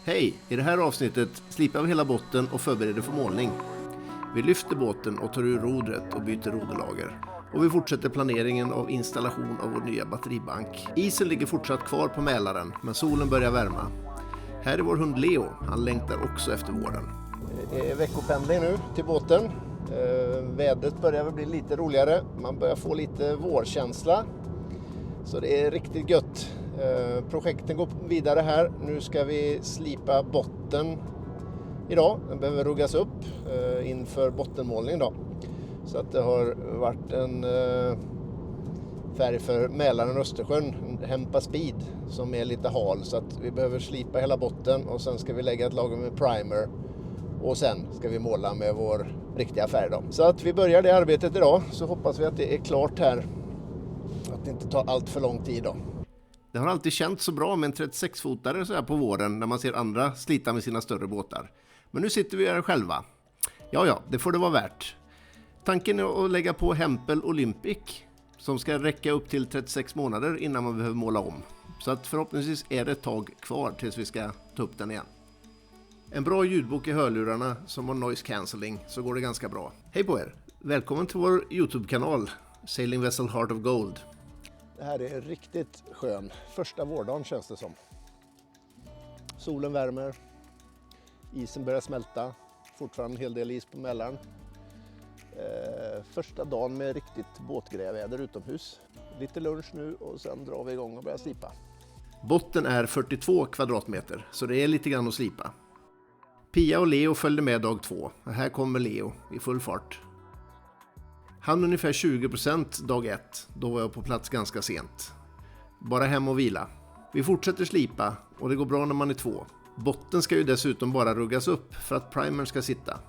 Hej! I det här avsnittet slipar vi hela botten och förbereder för målning. Vi lyfter båten och tar ur rodret och byter roderlager. Och vi fortsätter planeringen av installation av vår nya batteribank. Isen ligger fortsatt kvar på Mälaren, men solen börjar värma. Här är vår hund Leo, han längtar också efter våren. Det är veckopendling nu till båten. Vädret börjar väl bli lite roligare, man börjar få lite vårkänsla. Så det är riktigt gött. Projekten går vidare här. Nu ska vi slipa botten idag. Den behöver ruggas upp inför bottenmålning då. Så att det har varit en färg för Mälaren och Östersjön, en Hempa Speed som är lite hal. Så att vi behöver slipa hela botten och sen ska vi lägga ett lager med primer. Och sen ska vi måla med vår riktiga färg då. Så att vi börjar det arbetet idag, så hoppas vi att det är klart här. Att det inte tar allt för lång tid då. Det har alltid känts så bra med en 36-fotare så här på våren när man ser andra slita med sina större båtar. Men nu sitter vi här själva. Ja, det får det vara värt. Tanken är att lägga på Hempel Olympic som ska räcka upp till 36 månader innan man behöver måla om. Så att förhoppningsvis är det ett tag kvar tills vi ska ta upp den igen. En bra ljudbok i hörlurarna som har noise cancelling, så går det ganska bra. Hej på er! Välkommen till vår YouTube-kanal Sailing Vessel Heart of Gold. Det här är riktigt skön. Första vårdagen känns det som. Solen värmer. Isen börjar smälta. Fortfarande en hel del is på Mälaren. Första dagen med riktigt båtgräväder utomhus. Lite lunch nu och sen drar vi igång och börjar slipa. Botten är 42 kvadratmeter, så det är lite grann att slipa. Pia och Leo följde med dag 2. Här kommer Leo i full fart. Han ungefär 20% dag 1, då var jag på plats ganska sent. Bara hem och vila. Vi fortsätter slipa och det går bra när man är 2. Botten ska ju dessutom bara ruggas upp för att primern ska sitta.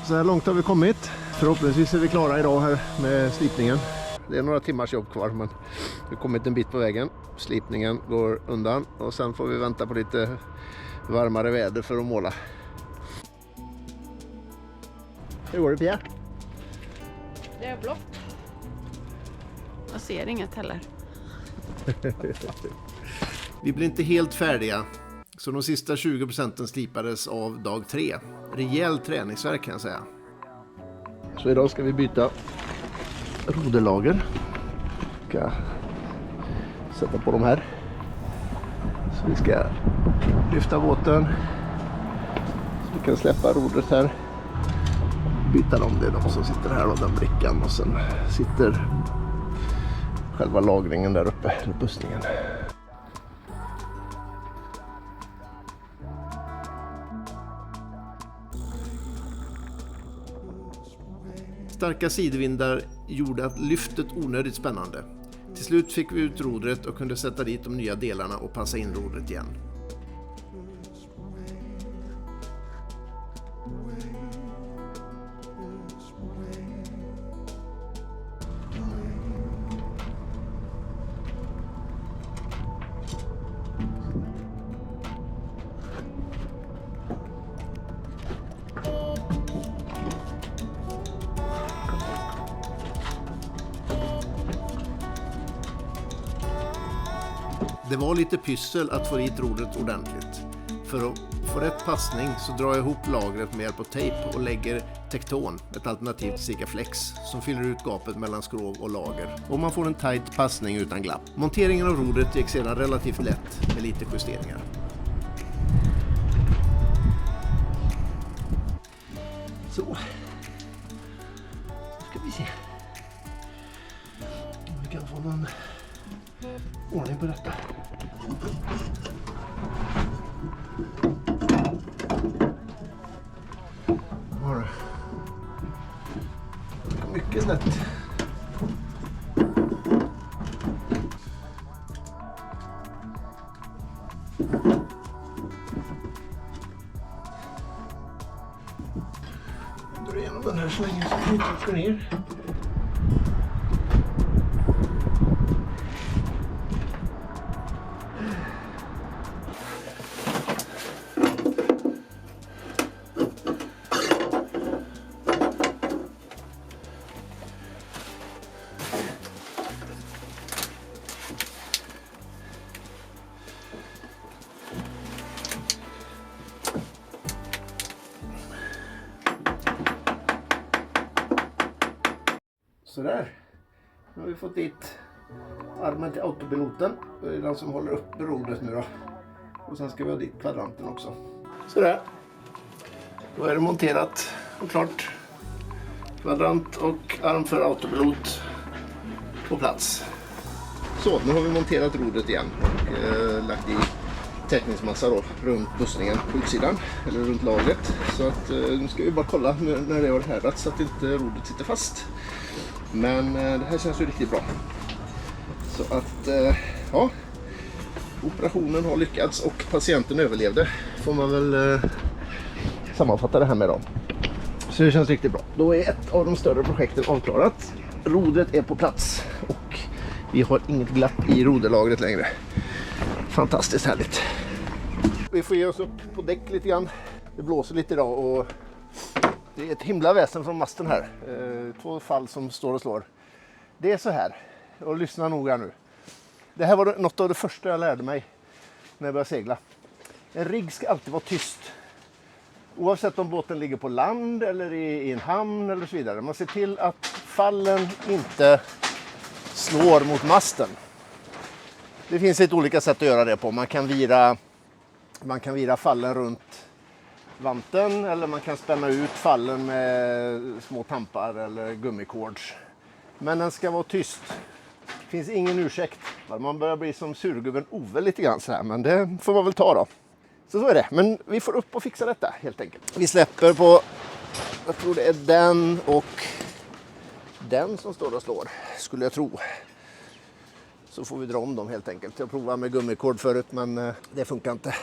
Så här långt har vi kommit. Förhoppningsvis är vi klara idag här med slipningen. Det är några timmars jobb kvar, men vi har kommit en bit på vägen. Slipningen går undan och sen får vi vänta på lite varmare väder för att måla. Hur går det, Pia? Det är blått. Jag ser inget heller. Vi blir inte helt färdiga, så de sista 20% slipades av dag 3. Rejäl träningsverk kan jag säga. Så idag ska vi byta roderlager. Ska sätta på de här. Så vi ska lyfta båten. Så vi kan släppa rodret här. Byta dem, det är de som sitter här och den brickan, och sen sitter själva lagringen där uppe, eller bussningen. Starka sidvindar gjorde att lyftet onödigt spännande. Till slut fick vi ut rodret och kunde sätta dit de nya delarna och passa in rodret igen. Det var lite pyssel att få dit rodret ordentligt. För att få rätt passning så drar jag ihop lagret med hjälp av tejp och lägger tekton, ett alternativt Sikaflex, som fyller ut gapet mellan skrov och lager. Och man får en tight passning utan glapp. Monteringen av rodret gick sedan relativt lätt med lite justeringar. Så. Nu ska vi se om vi kan få någon ordning på detta. Har du? Mycket snett. Jag drar igenom den här slängen så vi inte åker ner. Sådär. Nu har vi fått dit armen till autopiloten. Det är den som håller upp rodret nu då. Och sen ska vi ha dit kvadranten också. Sådär. Då är det monterat och klart. Kvadrant och arm för autopilot på plats. Så, nu har vi monterat rodret igen och lagt i täckningsmassa då, runt bussningen på utsidan, eller runt lagret. Så att nu ska vi bara kolla när det har härdat så att inte rodret sitter fast. Men det här känns ju riktigt bra. Så att, ja, operationen har lyckats och patienten överlevde. Får man väl sammanfatta det här med då. Så det känns riktigt bra. Då är ett av de större projekten avklarat. Rodret är på plats och vi har inget glapp i roderlagret längre. Fantastiskt härligt. Vi får ge oss upp på däck lite grann. Det blåser lite idag och det är ett himla väsen från masten här. 2 fall som står och slår. Det är så här. Och lyssna noga nu. Det här var något av det första jag lärde mig när jag började segla. En rigg ska alltid vara tyst. Oavsett om båten ligger på land eller i en hamn eller så vidare. Man ser till att fallen inte slår mot masten. Det finns lite olika sätt att göra det på. Man kan vira fallen runt vanten eller man kan spänna ut fallen med små tampar eller gummikords. Men den ska vara tyst. Det finns ingen ursäkt. Man börjar bli som surgubben Ove lite grann så här, men det får man väl ta då. Så är det. Men vi får upp och fixa detta helt enkelt. Vi släpper på, jag tror det är den och den som står och slår, skulle jag tro. Så får vi dra om dem helt enkelt. Jag provade med gummikord förut men det funkar inte.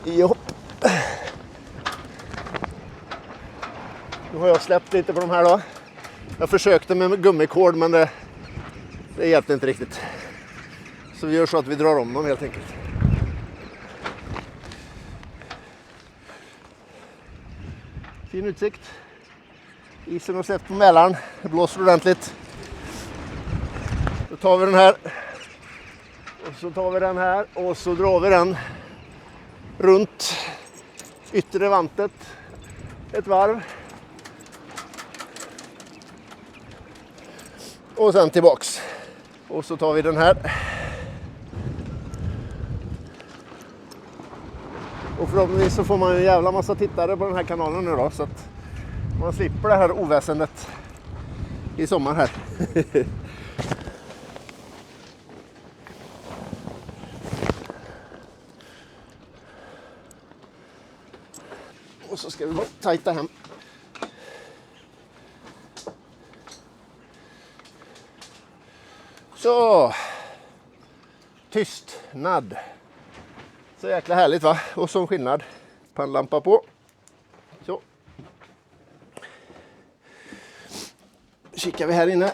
Jo. Nu har jag släppt lite på de här då. Jag försökte med gummikord men det hjälpte inte riktigt. Så vi gör så att vi drar om dem helt enkelt. Fin utsikt. Isen har släppt på Mälaren. Det blåser ordentligt. Då tar vi den här. Och så tar vi den här. Och så drar vi den runt yttre vantet ett varv. Och sen tillbaks. Och så tar vi den här. Och förhoppningsvis så får man en jävla massa tittare på den här kanalen nu då. Så att man slipper det här oväsendet i sommar här. Och så ska vi bara tajta hem. Så. Tystnad. Så jäkla härligt va? Och som skillnad. Pannlampa på. Så. Kikar vi här inne.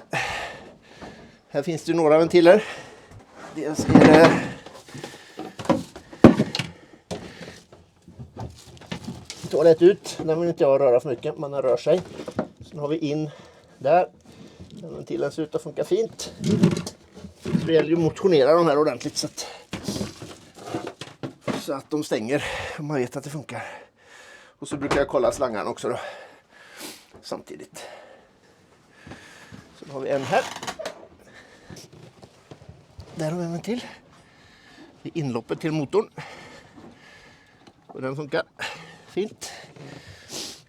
Här finns det några ventiler. Dels är det toalett ut. Den vill inte jag röra för mycket, men den rör sig. Sen har vi in där. Den ventilen ser ut att funka fint. Så det gäller ju att motionera de här ordentligt så att de stänger och man vet att det funkar. Och så brukar jag kolla slangarna också då. Samtidigt. Så har vi en här. Där har vi en till. Det är inloppet till motorn. Och den funkar fint.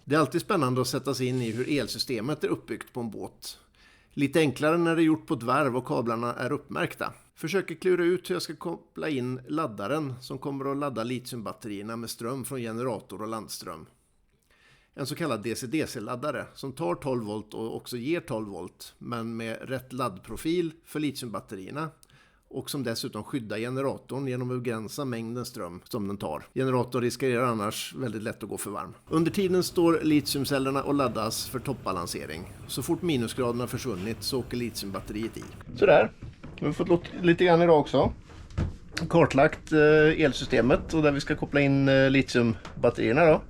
Det är alltid spännande att sätta sig in i hur elsystemet är uppbyggt på en båt. Lite enklare när det är gjort på ett varv och kablarna är uppmärkta. Försöker klura ut hur jag ska koppla in laddaren som kommer att ladda litiumbatterierna med ström från generator och landström. En så kallad DC-DC-laddare som tar 12 volt och också ger 12 volt men med rätt laddprofil för litiumbatterierna och som dessutom skyddar generatorn genom att begränsa mängden ström som den tar. Generatorn riskerar annars väldigt lätt att gå för varm. Under tiden står litiumcellerna och laddas för toppbalansering. Så fort minusgraderna försvunnit så åker litiumbatteriet i. Sådär. Vi har fått lite grann idag också. Kartlagt elsystemet och där vi ska koppla in litiumbatterierna då.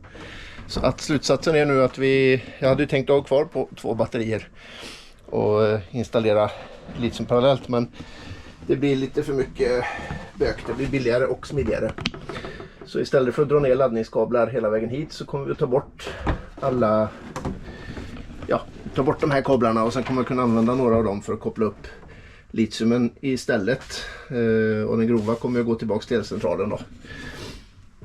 Så att slutsatsen är nu att jag hade ju tänkt att ha kvar på 2 batterier och installera litium parallellt, men det blir lite för mycket bök. Det blir billigare och smidigare. Så istället för att dra ner laddningskablar hela vägen hit så kommer vi att ta bort alla ta bort de här kablarna och sen kommer jag kunna använda några av dem för att koppla upp litiumen istället. Och den grova kommer jag gå tillbaka till elcentralen då.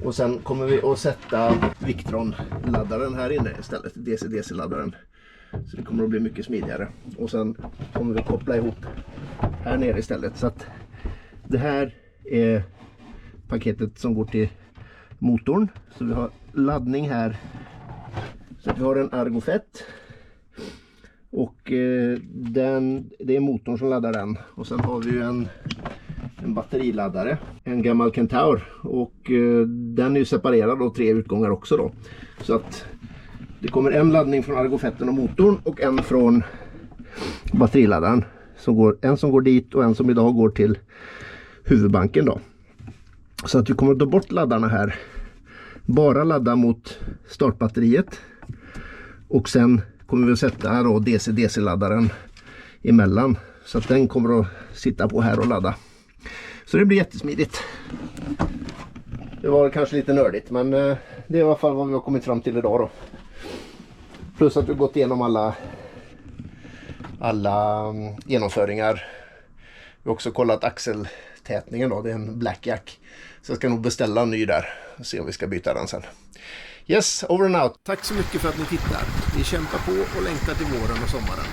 Och sen kommer vi att sätta Victron-laddaren här inne istället, DC-DC-laddaren. Så det kommer att bli mycket smidigare. Och sen kommer vi koppla ihop här nere istället. Så att det här är paketet som går till motorn. Så vi har laddning här. Så att vi har en Argofett. Och det är motorn som laddar den. Och sen har vi ju en batteriladdare. En gammal Kentaur. Och den är ju separerad av 3 utgångar också då. Så att det kommer en laddning från Argofetten och motorn och en från batteriladdaren. En som går dit och en som idag går till huvudbanken då. Så att vi kommer att ta bort laddarna här. Bara ladda mot startbatteriet. Och sen kommer vi att sätta här då DC-DC-laddaren emellan. Så att den kommer att sitta på här och ladda. Så det blir jättesmidigt. Det var kanske lite nördigt, men det är i alla fall vad vi har kommit fram till idag då. Plus att vi har gått igenom alla genomföringar. Vi har också kollat axeltätningen då, det är en Blackjack. Så jag ska nog beställa en ny där och se om vi ska byta den sen. Yes, over and out. Tack så mycket för att ni tittar. Vi kämpar på och längtar till våren och sommaren.